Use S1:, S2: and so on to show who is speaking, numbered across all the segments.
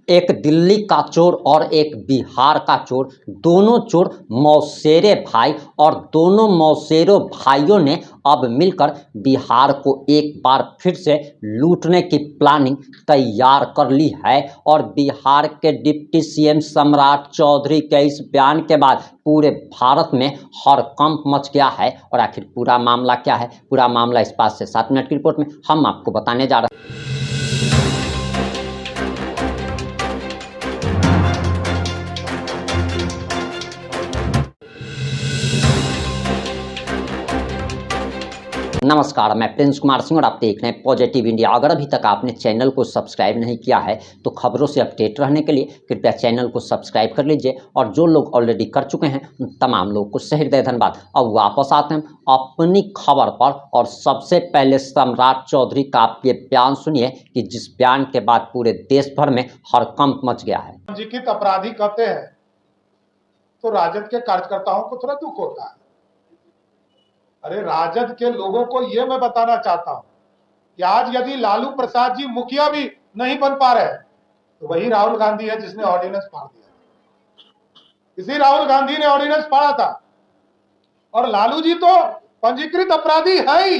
S1: एक दिल्ली का चोर और एक बिहार का चोर, दोनों चोर मौसेरे भाई और दोनों मौसेरों भाइयों ने अब मिलकर बिहार को एक बार फिर से लूटने की प्लानिंग तैयार कर ली है। और बिहार के डिप्टी सीएम सम्राट चौधरी के इस बयान के बाद पूरे भारत में हड़कंप मच गया है। और आखिर पूरा मामला क्या है, पूरा मामला इस 5 से 7 मिनट की रिपोर्ट में हम आपको बताने जा रहे हैं। नमस्कार, मैं प्रिंस कुमार सिंह और आप देख रहे हैं पॉजिटिव इंडिया। अगर अभी तक आपने चैनल को सब्सक्राइब नहीं किया है तो खबरों से अपडेट रहने के लिए कृपया चैनल को सब्सक्राइब कर लीजिए। और जो लोग ऑलरेडी कर चुके हैं उन तमाम लोगों को सहृदय धन्यवाद। अब वापस आते हैं अपनी खबर पर और सबसे पहले सम्राट चौधरी का आप ये बयान सुनिए कि जिस बयान के बाद पूरे देश भर में हड़कंप मच गया है।
S2: पंजीकृत अपराधी कहते हैं तो राजद के कार्यकर्ताओं को थोड़ा दुख होता है। अरे राजद के लोगों को यह मैं बताना चाहता हूं कि आज यदि लालू प्रसाद जी मुखिया भी नहीं बन पा रहे तो वही राहुल गांधी है जिसने ऑर्डिनेंस फाड़ दिया। इसी राहुल गांधी ने ऑर्डिनेंस फाड़ा था और लालू जी तो पंजीकृत अपराधी है ही,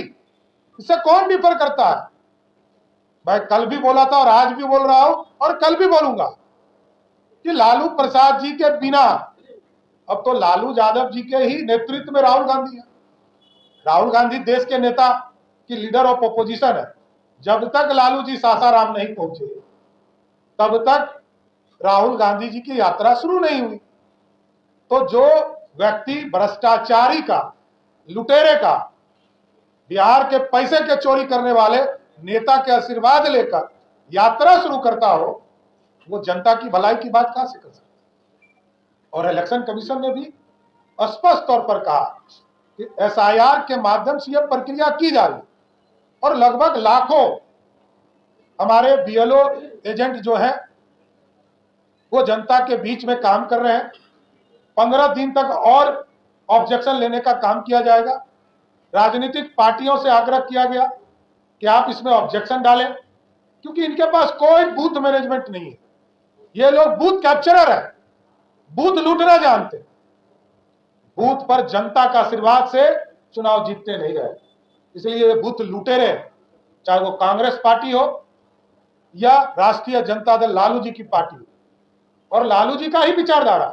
S2: इससे कौन डिफर करता है। मैं कल भी बोला था और आज भी बोल रहा हूं और कल भी बोलूंगा कि लालू प्रसाद जी के बिना अब तो लालू यादव जी के ही नेतृत्व में राहुल गांधी है। राहुल गांधी देश के नेता की लीडर ऑफ अपोजिशन है। जब तक लालू जी सासाराम नहीं पहुंचे तब तक राहुल गांधी जी की यात्रा शुरू नहीं हुई। तो जो व्यक्ति भ्रष्टाचारी का, लुटेरे का, बिहार के पैसे के चोरी करने वाले नेता के आशीर्वाद लेकर यात्रा शुरू करता हो वो जनता की भलाई की बात कहां से कर सकता है। और इलेक्शन कमीशन ने भी स्पष्ट तौर पर कहा कि एसआईआर के माध्यम से यह प्रक्रिया की जा रही और लगभग लाखों हमारे बीएलओ एजेंट जो है वो जनता के बीच में काम कर रहे हैं। 15 दिन तक और ऑब्जेक्शन लेने का काम किया जाएगा। राजनीतिक पार्टियों से आग्रह किया गया कि आप इसमें ऑब्जेक्शन डालें क्योंकि इनके पास कोई बूथ मैनेजमेंट नहीं है। ये लोग बूथ कैप्चरर है, बूथ लूटना जानते हैं। बूथ पर जनता का आशीर्वाद से चुनाव जीतते नहीं रहे, इसलिए ये बूथ लुटेरे, चाहे वो कांग्रेस पार्टी हो या राष्ट्रीय जनता दल लालू जी की पार्टी हो। और लालू जी का ही विचारधारा,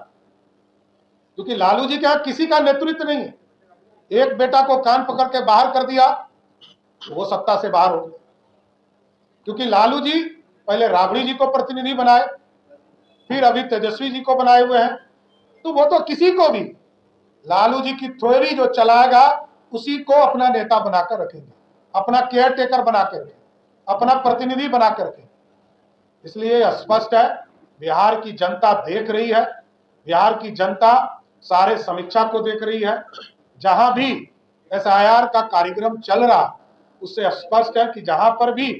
S2: क्योंकि लालू जी का किसी का नेतृत्व नहीं है। एक बेटा को कान पकड़ के बाहर कर दिया तो वो सत्ता से बाहर हो गया, क्योंकि लालू जी पहले राबड़ी जी को प्रतिनिधि बनाए, फिर अभी तेजस्वी जी को बनाए हुए हैं। तो वो तो किसी को भी लालू जी की थ्योरी जो चलाएगा उसी को अपना नेता बनाकर रखेंगे, अपना केयर टेकर बनाकर रखेंगे, अपना प्रतिनिधि बनाकर रखेंगे। इसलिए स्पष्ट है, बिहार की जनता देख रही है, बिहार की जनता सारे समीक्षा को देख रही है। जहां भी एसआईआर का कार्यक्रम चल रहा उससे स्पष्ट है कि जहां पर भी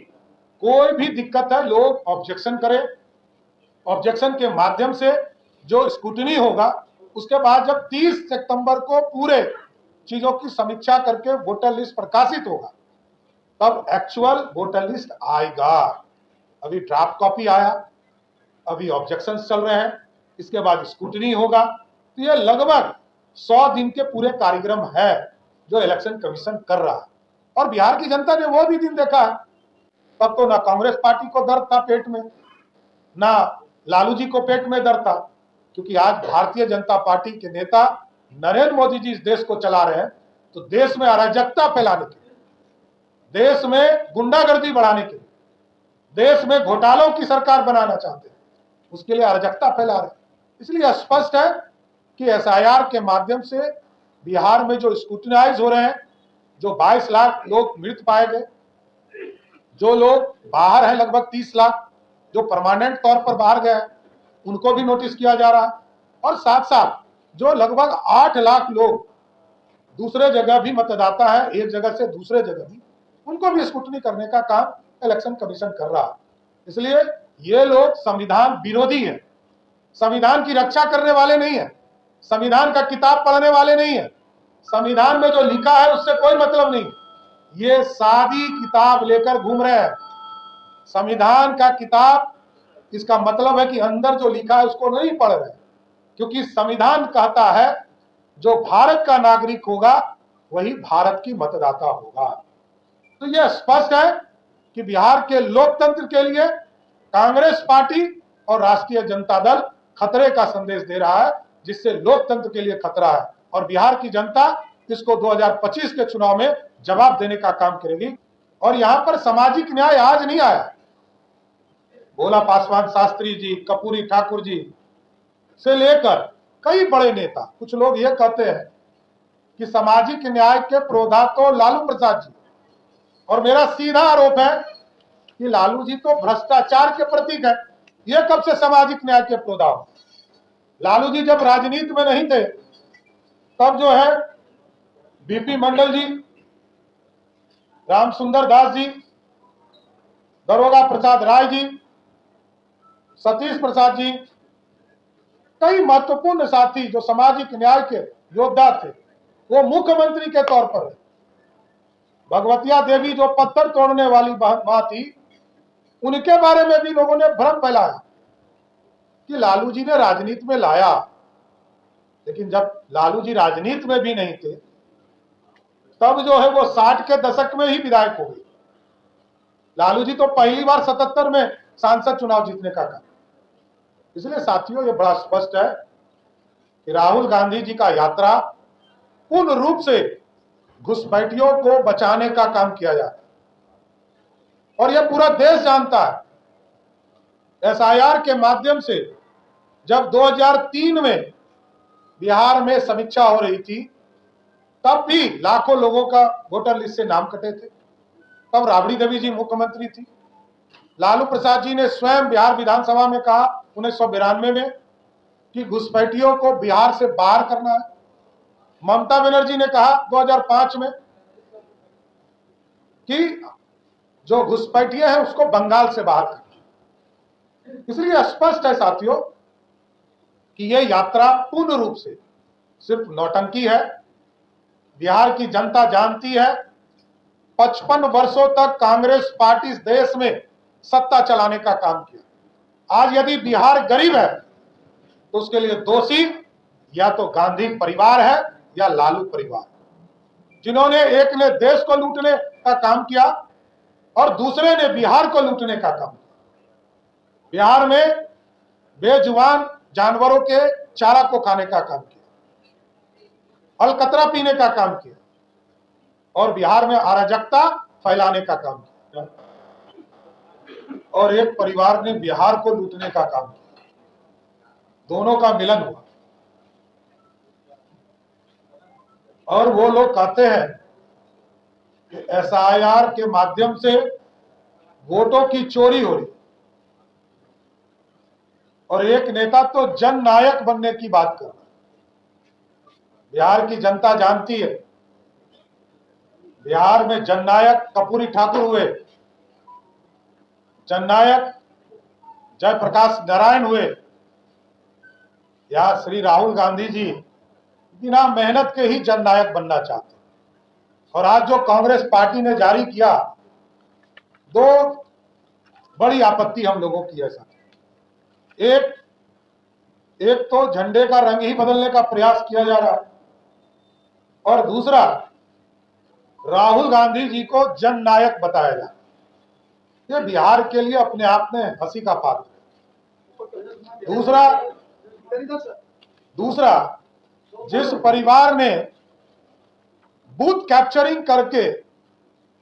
S2: कोई भी दिक्कत है लोग ऑब्जेक्शन करें। ऑब्जेक्शन के माध्यम से जो स्क्रूटनी होगा उसके बाद जब 30 सितंबर को पूरे चीजों की समीक्षा करके वोटर लिस्ट प्रकाशित होगा तब एक्चुअल वोटर लिस्ट आएगा। अभी ड्राफ्ट कॉपी आया, अभी ऑब्जेक्शन चल रहे हैं, इसके बाद स्क्रूटनी होगा। तो ये लगभग 100 दिन के पूरे कार्यक्रम है जो इलेक्शन कमीशन कर रहा है। और बिहार की जनता ने वो भी दिन देखा है। तब तो ना कांग्रेस पार्टी को दर्द था पेट में, ना लालू जी को पेट में दर्द था, क्योंकि आज भारतीय जनता पार्टी के नेता नरेंद्र मोदी जी इस देश को चला रहे हैं। तो देश में अराजकता फैलाने के लिए, देश में गुंडागर्दी बढ़ाने के लिए, देश में घोटालों की सरकार बनाना चाहते हैं, उसके लिए अराजकता फैला रहे हैं। इसलिए स्पष्ट है कि एसआईआर के माध्यम से बिहार में जो स्क्रूटिनाइज हो रहे हैं, जो 22 लाख लोग मृत पाए गए, जो लोग बाहर हैं लगभग 30 लाख, जो परमानेंट तौर पर बाहर गए हैं उनको भी नोटिस किया जा रहा है। और साथ साथ जो लगभग 8 लाख लोग दूसरे जगह भी मतदाता है, एक जगह से दूसरे जगह भी, उनको भी स्क्रूटनी करने का काम इलेक्शन कमीशन कर रहा है। इसलिए ये लोग संविधान विरोधी है, संविधान की रक्षा करने वाले नहीं है, संविधान का किताब पढ़ने वाले नहीं है, संविधान में जो लिखा है उससे कोई मतलब नहीं। ये सादी किताब लेकर घूम रहे हैं। संविधान का किताब इसका मतलब है कि अंदर जो लिखा है उसको नहीं पढ़ रहे, क्योंकि संविधान कहता है जो भारत का नागरिक होगा वही भारत की मतदाता होगा। तो यह स्पष्ट है कि बिहार के लोकतंत्र के लिए कांग्रेस पार्टी और राष्ट्रीय जनता दल खतरे का संदेश दे रहा है, जिससे लोकतंत्र के लिए खतरा है और बिहार की जनता इसको 2025 के चुनाव में जवाब देने का काम करेगी। और यहां पर सामाजिक न्याय आज नहीं आया। भोला पासवान शास्त्री जी, कर्पूरी ठाकुर जी से लेकर कई बड़े नेता, कुछ लोग ये कहते हैं कि सामाजिक न्याय के प्रोधा तो लालू प्रसाद जी, और मेरा सीधा आरोप है कि लालू जी तो भ्रष्टाचार के प्रतीक है। ये कब से सामाजिक न्याय के प्रोधा हो? लालू जी जब राजनीति में नहीं थे तब जो है बीपी मंडल जी, राम सुंदर दास जी, दरोगा प्रसाद राय जी, सतीश प्रसाद जी, कई महत्वपूर्ण साथी जो सामाजिक न्याय के योद्धा थे वो मुख्यमंत्री के तौर पर। भगवतिया देवी जो पत्थर तोड़ने वाली मां थी, उनके बारे में भी लोगों ने भ्रम फैलाया कि लालू जी ने राजनीति में लाया, लेकिन जब लालू जी राजनीति में भी नहीं थे तब जो है वो 60 के दशक में ही विधायक हो गए। लालू जी तो पहली बार 77 में सांसद चुनाव जीतने का काम। इसलिए साथियों ये बड़ा स्पष्ट है कि राहुल गांधी जी का यात्रा पूर्ण रूप से घुसपैठियों को बचाने का काम किया जाता है और यह पूरा देश जानता है। एसआईआर के माध्यम से जब 2003 में बिहार में समीक्षा हो रही थी तब भी लाखों लोगों का वोटर लिस्ट से नाम कटे थे। तब राबड़ी देवी जी मुख्यमंत्री थी। लालू प्रसाद जी ने स्वयं बिहार विधानसभा में कहा 1992 में कि घुसपैठियों को बिहार से बाहर करना है। ममता बनर्जी ने कहा 2005 में कि जो घुसपैठिए हैं उसको बंगाल से बाहर करना। इसलिए स्पष्ट है साथियों कि यह यात्रा पूर्ण रूप से सिर्फ नौटंकी है। बिहार की जनता जानती है 55 वर्षों तक कांग्रेस पार्टी इस देश में सत्ता चलाने का काम किया। आज यदि बिहार गरीब है तो उसके लिए दोषी या तो गांधी परिवार है या लालू परिवार, जिन्होंने एक ने देश को लूटने का काम किया और दूसरे ने बिहार को लूटने का काम किया। बिहार में बेजुबान जानवरों के चारा को खाने का काम किया, अलकतरा पीने का काम किया और बिहार में अराजकता फैलाने का काम किया। और एक परिवार ने बिहार को लूटने का काम किया। दोनों का मिलन हुआ और वो लोग कहते हैं कि एसआईआर के माध्यम से वोटों की चोरी हो रही और एक नेता तो जननायक बनने की बात कर रहा है। बिहार की जनता जानती है बिहार में जननायक कर्पूरी ठाकुर हुए, जननायक जयप्रकाश नारायण हुए, या श्री राहुल गांधी जी बिना मेहनत के ही जननायक बनना चाहते। और आज जो कांग्रेस पार्टी ने जारी किया, दो बड़ी आपत्ति हम लोगों की है साथ। एक तो झंडे का रंग ही बदलने का प्रयास किया जा रहा है और दूसरा राहुल गांधी जी को जननायक बताया जा रहा है। ये बिहार के लिए अपने आप में हंसी का पात्र है। दूसरा जिस परिवार ने बूथ कैप्चरिंग करके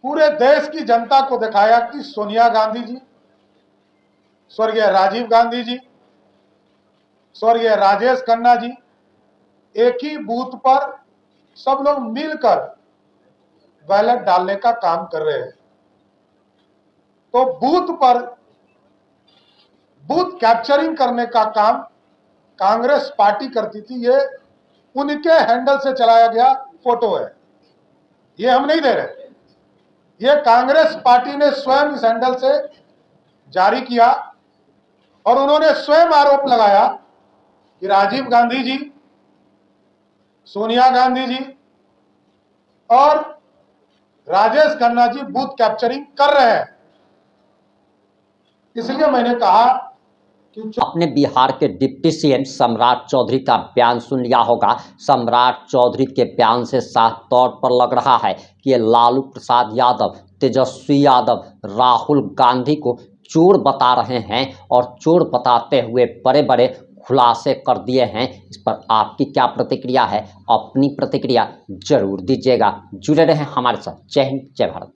S2: पूरे देश की जनता को दिखाया कि सोनिया गांधी जी, स्वर्गीय राजीव गांधी जी, स्वर्गीय राजेश खन्ना जी एक ही बूथ पर सब लोग मिलकर बैलेट डालने का काम कर रहे हैं। तो बूथ पर बूथ कैप्चरिंग करने का काम कांग्रेस पार्टी करती थी। ये उनके हैंडल से चलाया गया फोटो है, ये हम नहीं दे रहे। ये कांग्रेस पार्टी ने स्वयं इस हैंडल से जारी किया और उन्होंने स्वयं आरोप लगाया कि राजीव गांधी जी, सोनिया गांधी जी और राजेश खन्ना जी बूथ कैप्चरिंग कर रहे हैं। इसलिए मैंने कहा कि
S1: आपने बिहार के डिप्टी सीएम सम्राट चौधरी का बयान सुन लिया होगा। सम्राट चौधरी के बयान से साफ तौर पर लग रहा है कि ये लालू प्रसाद यादव, तेजस्वी यादव, राहुल गांधी को चोर बता रहे हैं और चोर बताते हुए बड़े बड़े खुलासे कर दिए हैं। इस पर आपकी क्या प्रतिक्रिया है? अपनी प्रतिक्रिया जरूर दीजिएगा। जुड़े रहें हमारे साथ। जय हिंद, जय भारत।